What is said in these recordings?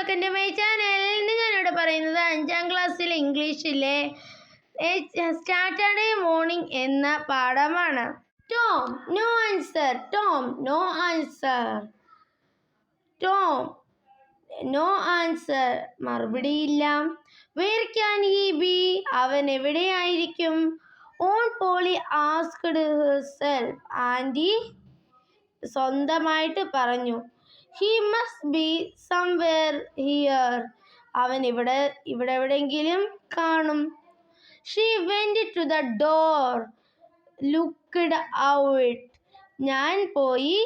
Welcome to my channel. ഇന്ന് ഞാനിവിടെ പറയുന്നത് 5ാം ക്ലാസ്സിലെ ഇംഗ്ലീഷിലെ സാറ്റർഡേ മോർണിംഗ് എന്ന പാഠമാണ്. Tom no answer, Tom no answer, Tom no answer, മറുപടിയില്ല. വേർ ക്യാൻ ഹി ബി, അവൻ എവിടെയായിരിക്കും? Aunt Polly asked herself, auntie സ്വന്തമായിട്ട് പറഞ്ഞു. He must be somewhere here, അവൻ ഇവിടെ എവിടെയെങ്കിലും കാണും. She went to the door, looked out, ഞാൻ പോയി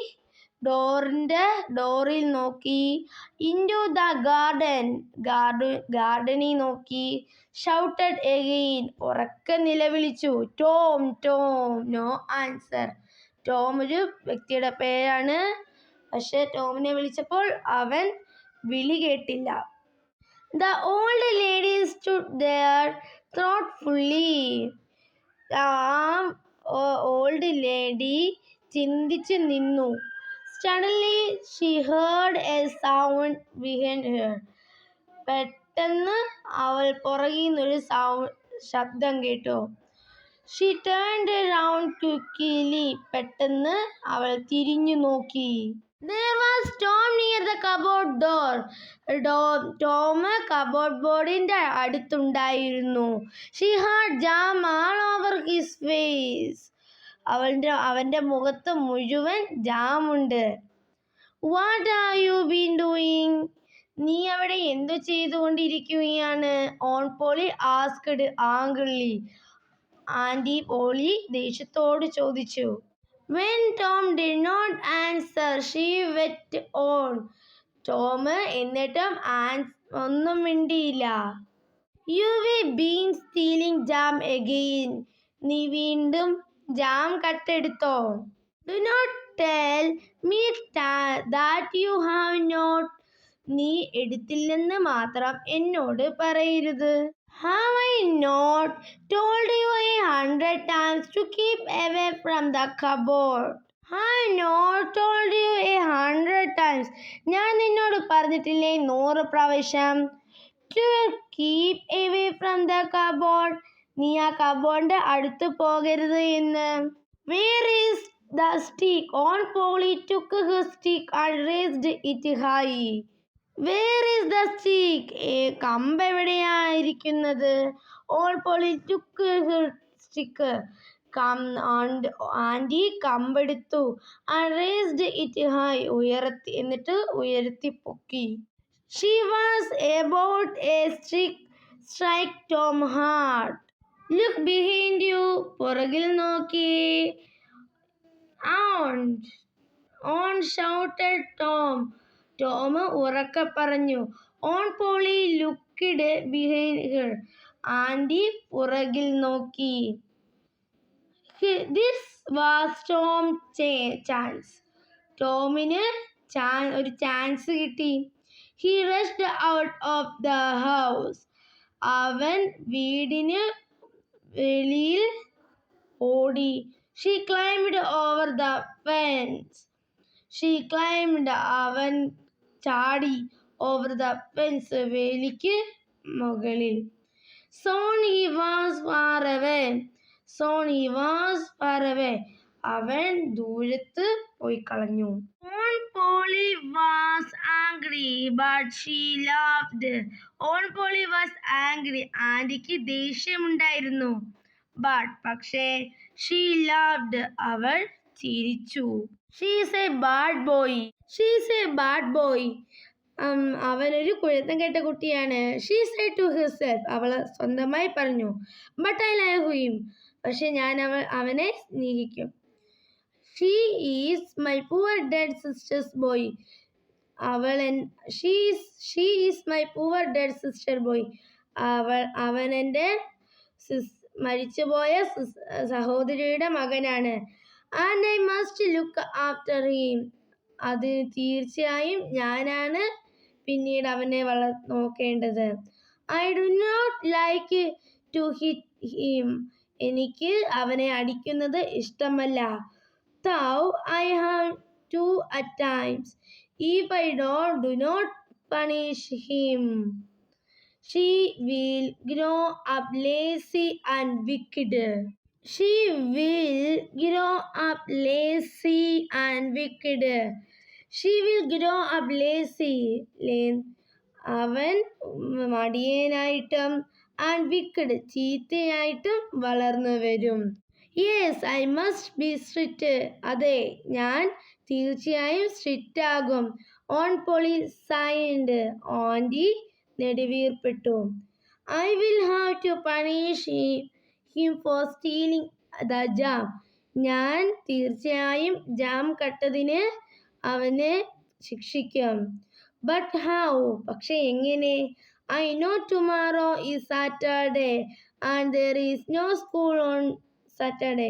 ഡോറിൽ നോക്കി. ഇൻടു ദ ഗാർഡനിൽ നോക്കി. ഷൗട്ടഡ് എഗെയിൻ, ഉറക്കെ നിലവിളിച്ചു. Tom Tom no answer. Tom ഒരു വ്യക്തിയുടെ പേരാണ്, പക്ഷെ ടോമിനെ വിളിച്ചപ്പോൾ അവൻ വിളി കേട്ടില്ല. The old lady stood there thoughtfully, ആ ഓൾഡ് ലേഡി ചിന്തിച്ചു നിന്നു. Suddenly she heard a sound behind her, പെട്ടെന്ന് അവൾ പുറകിൽ നിന്നൊരു ശബ്ദം കേട്ടു. ഷീ ടേൺഡ് റൗണ്ട് ക്വിക്ക്ലി, പെട്ടെന്ന് അവൾ തിരിഞ്ഞു നോക്കി. There was Tom near the cupboard door. Tom cupboard ബോർഡിന്റെ അടുത്തുണ്ടായിരുന്നു. She had jam all over his face. അവന്റെ മുഖത്ത് മുഴുവൻ ജാമുണ്ട്. What have you been doing? നീ അവിടെ എന്തു ചെയ്തുകൊണ്ടിരിക്കുകയാണ്? Aunt Polly asked angrily. Auntie Polly ദേഷ്യത്തോട് ചോദിച്ചു. When Tom did not answer, she went on. ടോം എന്നിട്ടും ഒന്നും മിണ്ടിയില്ല. You've been stealing jam again. നീ വീണ്ടും jam കട്ടെടുത്തോ? Do not tell me that you have not. നീ എടുത്തില്ലെന്ന് മാത്രം എന്നോട് പറയരുത്. Have I not told you 100 times to keep away from the cupboard? Have I not told you 100 times? ഞാൻ നിന്നോട് പറഞ്ഞിട്ടില്ലേ 100 പ്രാവശ്യം? To keep away from the cupboard, നീ ആ കബോർഡിന്റെ അടുത്ത് പോകരുത് എന്ന്. Where is the stick? Aunt Polly took her stick and raised it high. Where is the stick? കമ്പ് എവിടെയായിരിക്കുന്നത്? Aunt Polly took her stick. Auntie കമ്പെടുത്തു. And raised it high, എന്നിട്ട് ഉയർത്തി പൊക്കി. She was about a strike Tom hard. Look behind you, പുറകിൽ നോക്കി. Aunt shouted Tom. Tom ഉറക്കെ പറഞ്ഞു. Aunt Polly looked behind her, aunty പുറകിൽ നോക്കി. This was Tom's chance. ടോമിന് ഒരു ചാൻസ് കിട്ടി. He rushed out of the house. അവൻ വീടിന് വെളിയിൽ ഓടി. She climbed over the fence. അവൻ ചാടി. Over the fence, വേലിക്ക് മുകളിൽ. Soon he was far away. അവൻ ദൂരത്ത് പോയി കളഞ്ഞു. Aunt Polly was angry, but she laughed. Aunt Polly was angry. ആന്റിക്ക് ദേഷ്യമുണ്ടായിരുന്നു. പക്ഷേ she laughed. അവൾ ചിരിച്ചു. She is a bad boy. അവനൊരു കുഴപ്പം കെട്ട കുട്ടിയാണ്. She said to herself. അവൾ സ്വന്തമായി പറഞ്ഞു. But I love him. പക്ഷെ ഞാൻ അവനെ സ്നേഹിക്കും. She is my poor dead sister's boy. She is my poor dead sister boy. അവൻ എൻ്റെ മരിച്ചുപോയ സഹോദരിയുടെ മകനാണ്. And I must look after him. അത് തീർച്ചയായും ഞാനാണ് പിന്നീട് അവനെ നോക്കേണ്ടത്. I do not like to hit him. എനിക്ക് അവനെ അടിക്കുന്നത് ഇഷ്ടമല്ല. Though I have to at times. If I do not punish him. She will grow up lazy and wicked. She will grow up lazy and wicked. She will grow up lazy. അവൻ മടിയനായിട്ടും and wicked ചീത്തയായിട്ടും വളർന്നു വരും. Yes I must be strict. അതെ ഞാൻ തീർച്ചയായും strict ആകും. Aunt Polly sighed. Auntie നെടുവീർപ്പിട്ടു. I will have to punish him for stealing the jam. ഞാൻ തീർച്ചയായും ജാം കട്ടതിന് അവനെ ശിക്ഷിക്കും. But how? പക്ഷെ എങ്ങനെ? I know tomorrow is Saturday and there is no school on Saturday.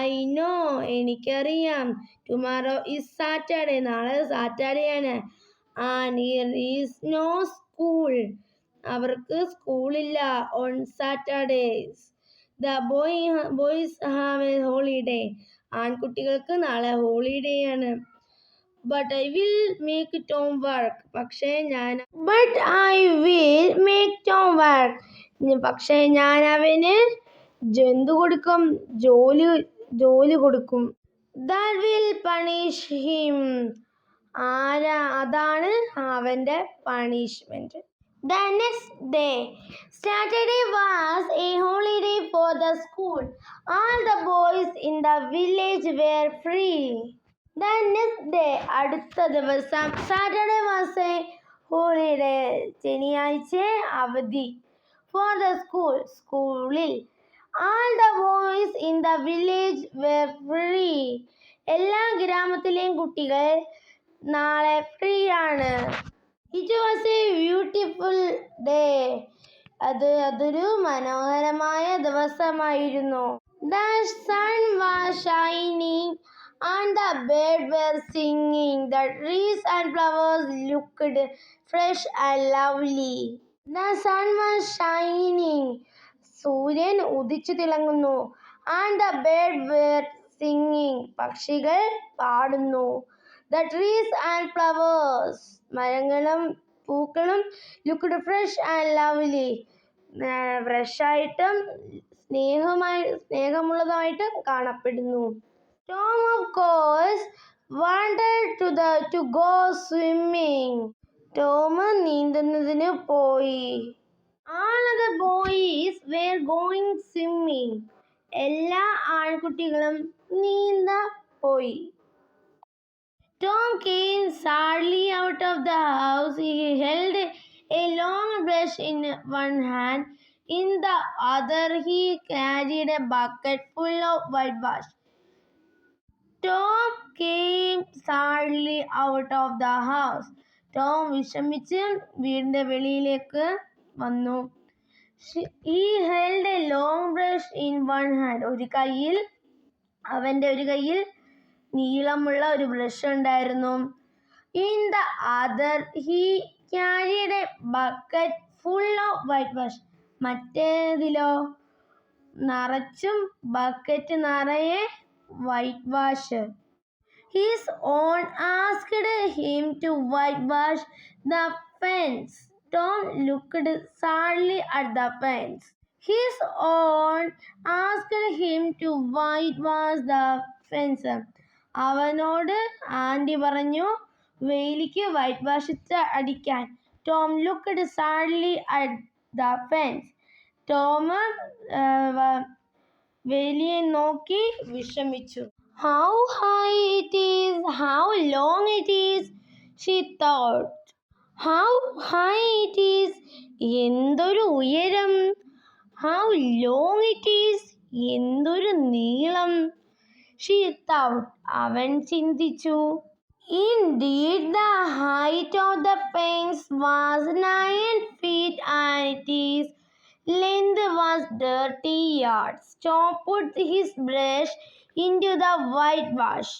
I know എനിക്കറിയാം. Tomorrow is Saturday നാളെ Saturday ആണ്. And here is no school അവർക്ക് സ്കൂളില്ല. On Saturdays the boys have a holiday ആൺകുട്ടികൾക്ക് നാളെ holiday ആണ്. But I will make Tom work. പക്ഷേ ഞാൻ പക്ഷേ ഞാൻ അവന് ജന്തു കൊടുക്കും, ജോലി കൊടുക്കും. That will punish him. അതാണ് അവന്റെ punishment. The next day, Saturday was a holiday for the school. All the boys in the village were free. The next day, അടുത്ത ദിവസം Saturday was a holiday. ശനിയാഴ്ച അവധി. For the school, സ്കൂളിൽ. All the boys in the village were free. എല്ലാ ഗ്രാമത്തിലെയും കുട്ടികൾ നാളെ free ആണ്. It was a beautiful day. അതൊരു മനോഹരമായ ദിവസമായിരുന്നു. The sun was shining and the birds were singing. The trees and flowers looked fresh and lovely. The sun was shining. സൂര്യൻ ഉദിച്ചു തിളങ്ങുന്നു. And the birds were singing. പക്ഷികൾ പാടുന്നു. The trees and flowers മരങ്ങളും പൂക്കളും looked fresh and lovely ഫ്രഷായിട്ടും സ്നേഹമുള്ളതായിട്ടും കാണപ്പെടുന്നു. Tom of course wanted to go swimming. Tom നീന്തുന്നതിന് പോയി. All other boys were going swimming. എല്ലാ ആൺകുട്ടികളും നീന്താൻ പോയി. Tom came sadly out of the house. He held a long brush in one hand. In the other, he carried a bucket full of whitewash. Tom came sadly out of the house. Tom വിഷമിച്ച് വീടിന്റെ വെളിയിലേക്ക് വന്നു. He held a long brush in one hand. അവന്റെ ഒരു കയ്യിൽ നീളമുള്ള ഒരു brush ഉണ്ടായിരുന്നു. In the other, he carried a bucket full of whitewash. മറ്റേതിലോ നിറച്ചും ബക്കറ്റ് നിറയെ white wash. His aunt asked him to whitewash the fence. Tom looked sadly at the fence. His aunt asked him to whitewash the fence. അവനോട് auntie പറഞ്ഞു വേലിക്ക് whitewash അടിക്കാൻ. Tom looked sadly at the fence. Tom വേലിയെ നോക്കി വിഷമിച്ചു. How high it is, how long it is, she thought. How high it is, എന്തൊരു ഉയരം. How long it is, എന്തൊരു നീളം. She thought, അവൻ ചിന്തിച്ചു. Indeed, the height of the fence was 9 feet and its length was 30 yards. Tom put his brush into the whitewash.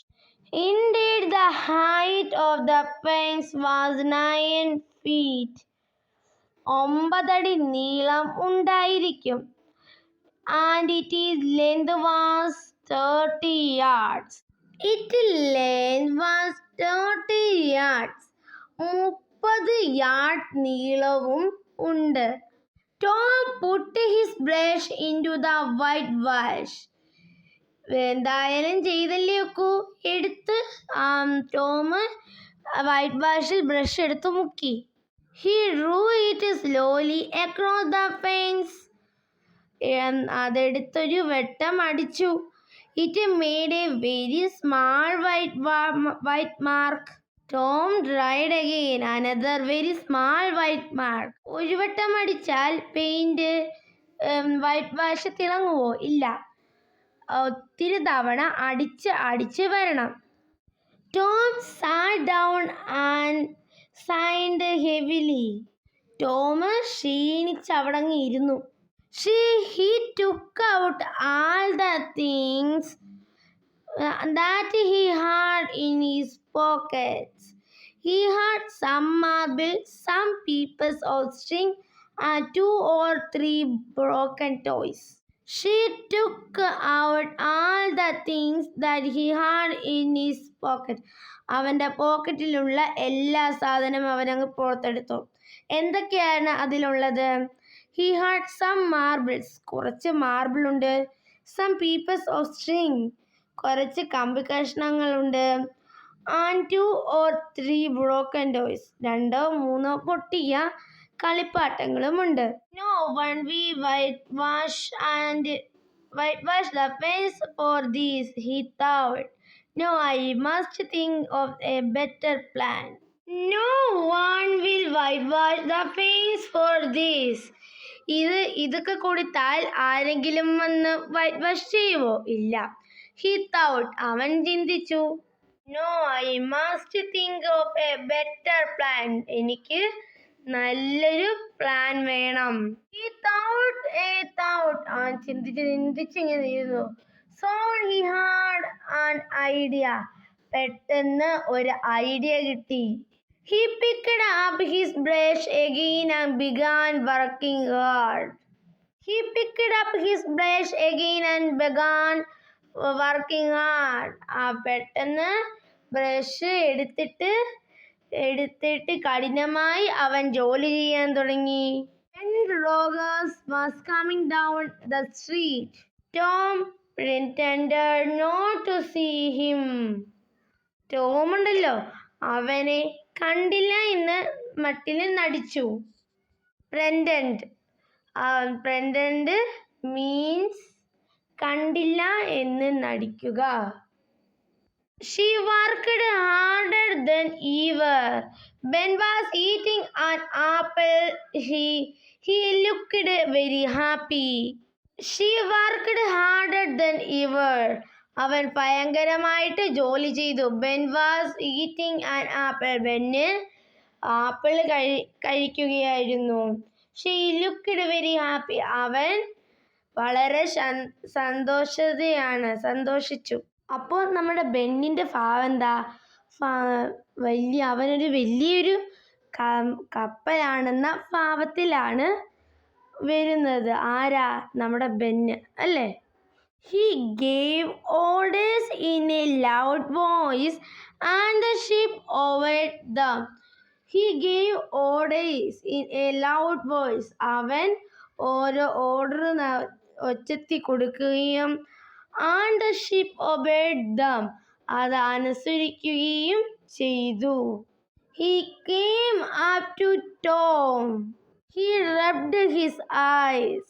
Indeed, the height of the fence was 9 feet. 9 അടി നീളം ഉണ്ടായിരിക്കും. And its length was 30 yards. Its length was 30 yards. 30 yard നീളവും ഉണ്ട്. Tom put his brush into the whitewash. എന്തായാലും ചെയ്തല്ലേ ഒക്കൂ. എടുത്ത് Tom white വാഷിൽ brush എടുത്ത് മുക്കി. He drew it slowly across the fence. അതെടുത്തൊരു വെട്ടം അടിച്ചു. It made a very small white mark. Tom tried again. Another very small white mark. ഒരു വട്ടം അടിച്ചാൽ പെയിന്റ് വൈറ്റ് വാഷ് തിളങ്ങുവോ? ഇല്ല. ഒത്തിരി തവണ അടിച്ച് വരണം. Tom sat down and sighed heavily. Tom ക്ഷീണിച്ചവിടങ്ങ് ഇരുന്നു. He took out all the things that he had in his pockets. He had some marble, some pieces of string, and 2 or 3 broken toys. She took out all the things that he had in his pocket. അവൻ്റെ പോക്കറ്റിലുള്ള എല്ലാ സാധനവും അവനങ്ങ് പുറത്തെടുത്തു. എന്തൊക്കെയാണ് അതിലുള്ളത്? He had some marbles. കുറച്ച് marble ഉണ്ട്. Some pieces of string. കുറച്ച് കമ്പി കഷ്ണങ്ങളുണ്ട്. And 2 or 3 broken toys. 2 or 3 പൊട്ടിയ കളിപ്പാട്ടങ്ങളുമുണ്ട്. No one will whitewash the fence for this, he thought. No, I must think of a better plan. No one will whitewash the fence for this. ഇതൊക്കെ കൊടുത്താൽ ആരെങ്കിലും വന്ന് white wash ചെയ്യുമോ? ഇല്ല. He thought. അവൻ ചിന്തിച്ചു. No, I must think of a better plan. എനിക്ക് നല്ലൊരു പ്ലാൻ വേണം. He thought. അവൻ ചിന്തിച്ചിങ്ങനെ ഇരുന്നു. Soon he had an idea. പെട്ടെന്ന് ഒരു ഐഡിയ കിട്ടി. He picked up his brush again and began working hard. പെട്ടെന്ന് ബ്രഷ് എടുത്തിട്ട് കഠിനമായി അവൻ ജോലി ചെയ്യാൻ തുടങ്ങി. When Rogers was coming down the street, Tom pretended not to see him. Tom ഉണ്ടല്ലോ, അവനെ കണ്ടില്ല എന്ന് മട്ടിൽ നടിച്ചു. Pretend means കണ്ടില്ല എന്ന് നടിക്കുക. She worked harder than ever. Ben was eating an apple. He looked very happy. She worked harder than ever. അവൻ ഭയങ്കരമായിട്ട് ജോലി ചെയ്തു. Ben was eating an apple. Ben apple കഴിക്കുകയായിരുന്നു. She looked very happy. അവൻ വളരെ സന്തോഷിച്ചു. അപ്പോൾ നമ്മുടെ ബെന്നിൻ്റെ ഭാവം എന്താ? അവനൊരു വലിയൊരു കപ്പലാണെന്ന ഭാവത്തിലാണ് വരുന്നത്. ആരാ? നമ്മുടെ ബെന്ന് അല്ലേ? He gave orders in a loud voice and the ship obeyed them. അവൻ ഓരോ ഓർഡർ ഒച്ചത്തി കൊടുക്കുകയും and the ship obeyed them. അത് അനുസരിക്കുകയും ചെയ്തു. He came up to Tom. He rubbed his eyes.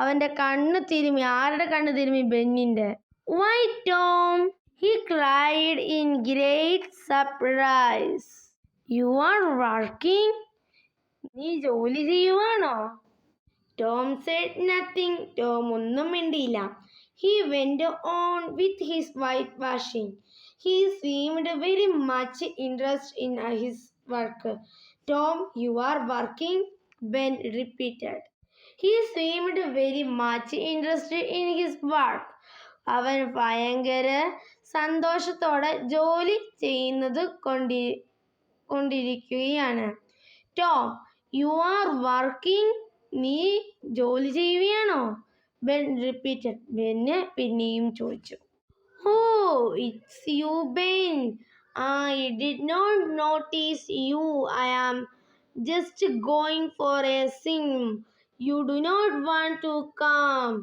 അവൻ്റെ കണ്ണ് തിരുമ്മി. ആരുടെ കണ്ണ് തിരുമ്മി? ബെന്നിൻ്റെ. Why, Tom? He cried in great surprise. You are working? നീ ജോലി ചെയ്യുവാണോ? Tom said nothing. Tom ഒന്നും മിണ്ടിയില്ല. He went on with his whitewashing. He seemed very much interested in his work. Tom, you are working? Ben repeated. He seemed very much interested in his work. അവൻ ഭയങ്കര സന്തോഷത്തോടെ ജോലി ചെയ്യുന്നത് കൊണ്ടിരിക്കുകയാണ്. Tom, you are working? നീ ജോലി ചെയ്യുകയാണോ? Ben repeated. ബെന്ന് പിന്നെയും ചോദിച്ചു. Oh, it's you, Ben. I did not notice you. I am just going for a swim. You do not want to come.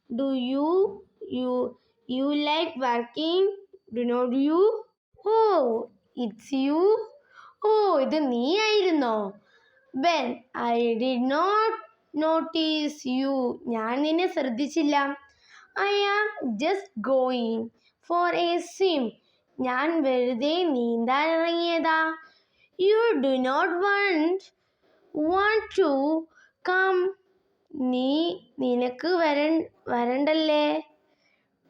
Do you? You like working? Do not you? Oh, it's you? Oh, ഇത് നീ ആയിരുന്നോ? Ben, I did not notice you. ഞാൻ നിന്നെ ശ്രദ്ധിച്ചില്ല. I am just going for a swim. ഞാൻ വെറുതെ നീന്താൻ ഇറങ്ങിയതാ. You do not want to come. നിനക്ക് വരണ്ടല്ലേ?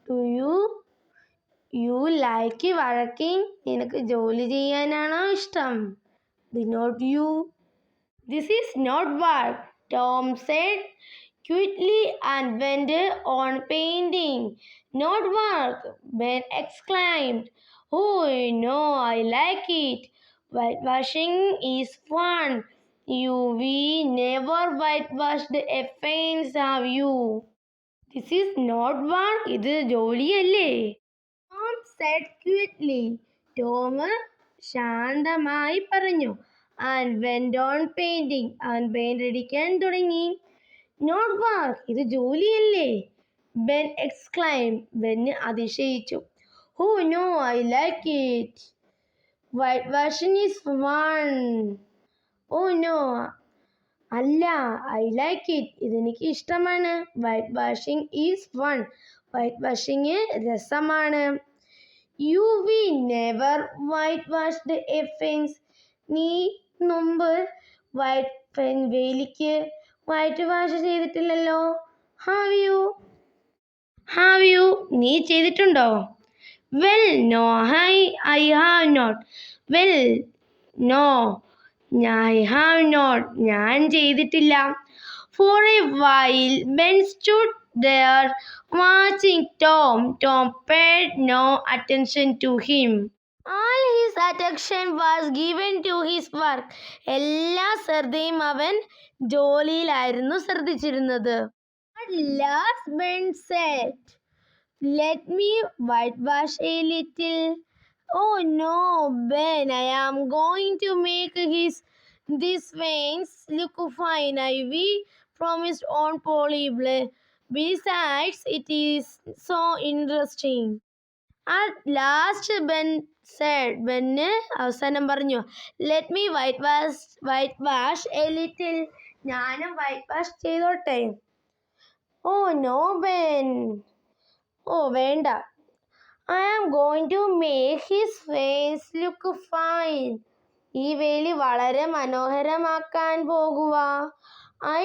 Do you like working? നിനക്ക് ജോലി ചെയ്യാനാണോ ഇഷ്ടം? Do not you? This is not work, Tom said quickly and went on painting. Not work, Ben exclaimed. Oh no, I like it. Whitewashing is fun. We never whitewashed a fence, have you? This is not work. ഇത് ജോലിയല്ലേ? Tom said quickly. Tom ശാന്തമായി പറഞ്ഞു. And went on painting. അവൻ paint അടിക്കാൻ തുടങ്ങി. Not work. ഇത് ജോലിയല്ലേ? Ben exclaimed. Ben അതിശയിച്ചു. Oh no, I like it. Whitewashing is fun. Oh no. അല്ല, I like it. ഇതെനിക്ക് ഇഷ്ടമാണ്. Whitewashing is fun. Whitewashing രസമാണ്. We never whitewashed a fence. നീ മുമ്പ് വേലിക്ക് വൈറ്റ് വാഷ് ചെയ്തിട്ടില്ലല്ലോ. Have you? നീ ചെയ്തിട്ടുണ്ടോ? Well no, I have not. Well no, I have not. ഞാൻ ചെയ്തിട്ടില്ല. For a while, Ben stood there watching Tom. Tom paid no attention to him. All his attention was given to his work. എല്ലാ ശ്രദ്ധയും അവൻ ജോലിയിലായിരുന്നു ശ്രദ്ധിച്ചിരുന്നത്. At last Ben said, Let me whitewash a little. Oh no, Ben, I am going to make this fence look fine. We promised on Polly. Besides, it is so interesting. At last, Ben said, Ben അവസാനം പറഞ്ഞു, Let me whitewash a little. ഞാനും whitewash ചെയ്തോട്ടെ. Oh no, Ben. Oh, വേണ്ട. I am going to make his face look fine. ഈ വേലി വളരെ മനോഹരമാക്കാൻ പോകുക.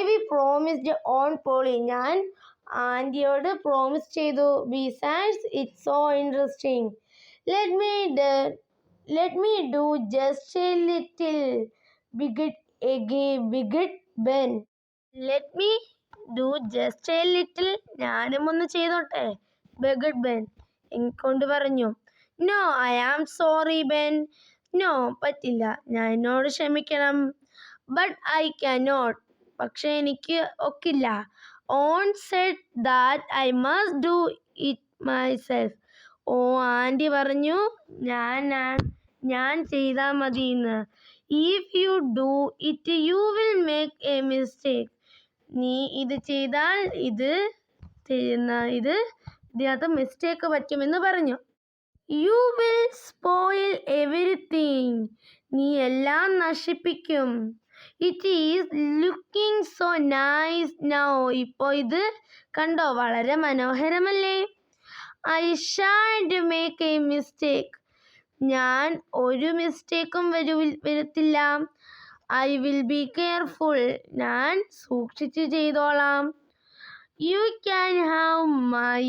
We promised on Polly. ഞാൻ ആൻറ്റിയോട് പ്രോമിസ് ചെയ്തു. Besides, it's so interesting. Let me do just a little. Bigot Ben. Let me do just a little. ഞാനും ഒന്ന് ചെയ്തോട്ടെ. Bigot Ben കൊണ്ട് പറഞ്ഞു. No, I am sorry, Ben. No, പറ്റില്ല. ഞാൻ എന്നോട് ക്ഷമിക്കണം. But I cannot. പക്ഷെ എനിക്ക് ഒക്കില്ല. On said that I must do it myself. Aunty പറഞ്ഞു ഞാൻ ചെയ്താൽ മതിയെന്ന്. If you do it, you will make a mistake. നീ ഇത് ചെയ്താൽ ഇതിനകത്ത് മിസ്റ്റേക്ക് പറ്റുമെന്ന് പറഞ്ഞു. You will spoil everything. നീ എല്ലാം നശിപ്പിക്കും. It is looking so nice now. ഇപ്പോൾ ഇത് കണ്ടോ, വളരെ മനോഹരമല്ലേ? I shan't make a mistake. ഞാൻ ഒരു മിസ്റ്റേക്കും വരുത്തില്ല. I will be careful. ഞാൻ സൂക്ഷിച്ച് ചെയ്തോളാം. You can have my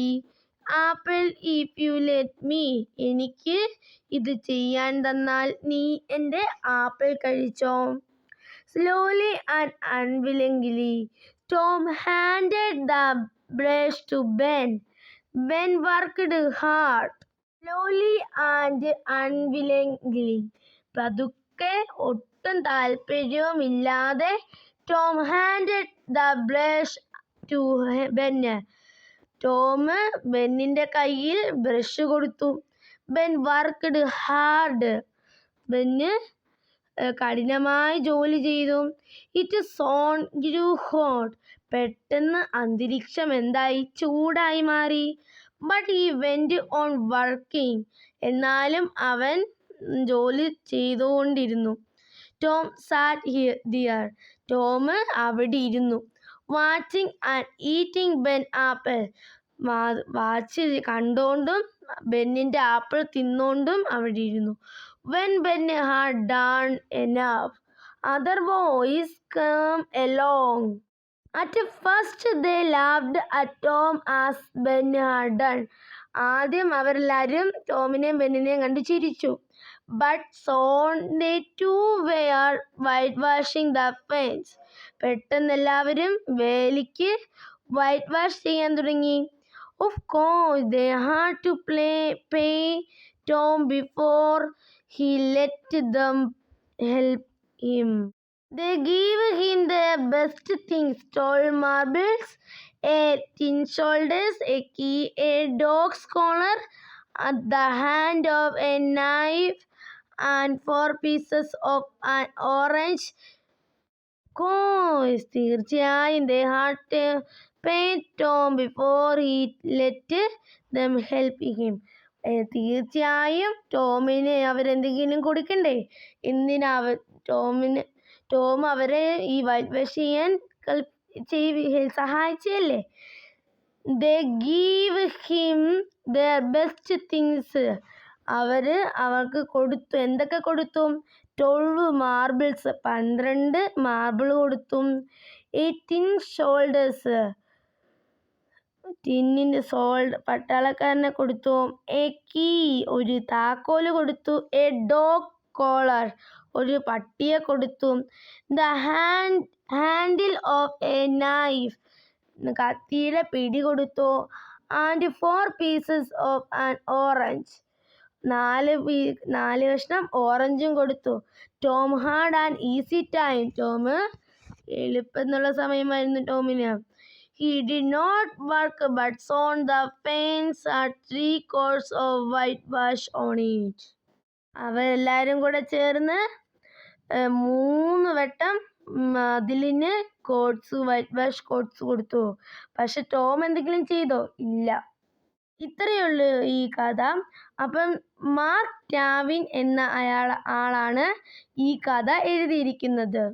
apple if you let me. എനിക്ക് ഇത് ചെയ്യാൻ തന്നാൽ നീ എൻ്റെ ആപ്പിൾ കഴിച്ചോ. Slowly and unwillingly, Tom handed the brush to Ben. Ben worked hard. Slowly and unwillingly. പതുക്കെ ഒട്ടും താല്പര്യവുമില്ലാതെ Tom handed the brush to Ben. Tom ബെന്നിൻ്റെ കയ്യിൽ ബ്രഷ് കൊടുത്തു. Ben worked hard. ബെന്ന് കഠിനമായി ജോലി ചെയ്തു. It soon grew hot. പെട്ടെന്ന് അന്തരീക്ഷം എന്തായി? ചൂടായി മാറി. But he went on working. എന്നാലും അവൻ ജോലി ചെയ്തുകൊണ്ടിരുന്നു. Tom SAT their. ടോം അവിടെ ഇരുന്നു. Watching and eating Ben apple. Watch കണ്ടോണ്ടും ബെന്നിൻ്റെ ആപ്പിൾ തിന്നോണ്ടും അവിടെ ഇരുന്നു. When Ben had done enough, other boys come along. At first they laughed at Tom as Ben had done. ആദ്യം അവരെല്ലാവരും ടോമിനെയും ബെന്നിനെയും കണ്ട് ചിരിച്ചു. But soon they too were whitewashing the fence. പെട്ടെന്ന് എല്ലാവരും വേലിക്ക് വൈറ്റ് വാഷ് ചെയ്യാൻ തുടങ്ങി. Of course they had to pay Tom before he let them help him. They gave him the best things: tall marbles, a tin shoulders, a key, a dog's collar, the hand of a knife, and 4 pieces of an orange. Course, തീർച്ചയായും they had to pay Tom before he let them help him. തീർച്ചയായും ടോമിന് അവരെന്തെങ്കിലും കൊടുക്കണ്ടേ? എന്തിനാ Tom അവരെ ഈ whitewash ചെയ്യാൻ സഹായിച്ചല്ലേ? They give him their best things. അവർക്ക് കൊടുത്തു. എന്തൊക്കെ കൊടുത്തു? 12 മാർബിൾസ്, 12 മാർബിൾ കൊടുത്തു. ഈ ടിൻ ഷോൾഡേഴ്സ്, ടിന്നിൻ്റെ പട്ടാളക്കാരനെ കൊടുത്തു. എ കീ, ഒരു താക്കോല് കൊടുത്തു. എ ഡോഗ് കോളർ, ഒരു പട്ടിയെ കൊടുത്തു. The handle of a knife, കത്തിയുടെ പിടി കൊടുത്തു. And 4 pieces of an orange, 4 കഷ്ണം ഓറഞ്ചും കൊടുത്തു. Tom had an easy time. Tom എളുപ്പമെന്നുള്ള സമയമായിരുന്നു ടോമിന്. He did not work but saw the fence had 3 coats of whitewash on it. അവരെല്ലാവരും കൂടെ ചേർന്ന് 3 വട്ടം മതിലിന് വൈറ്റ് വാഷ് കോട്ട്സ് കൊടുത്തു. പക്ഷെ ടോം എന്തെങ്കിലും ചെയ്തോ? ഇല്ല. ഇത്രയേ ഉള്ളൂ ഈ കഥ. അപ്പം മാർക്ക് ട്വായിൻ എന്ന ആളാണ് ഈ കഥ എഴുതിയിരിക്കുന്നത്.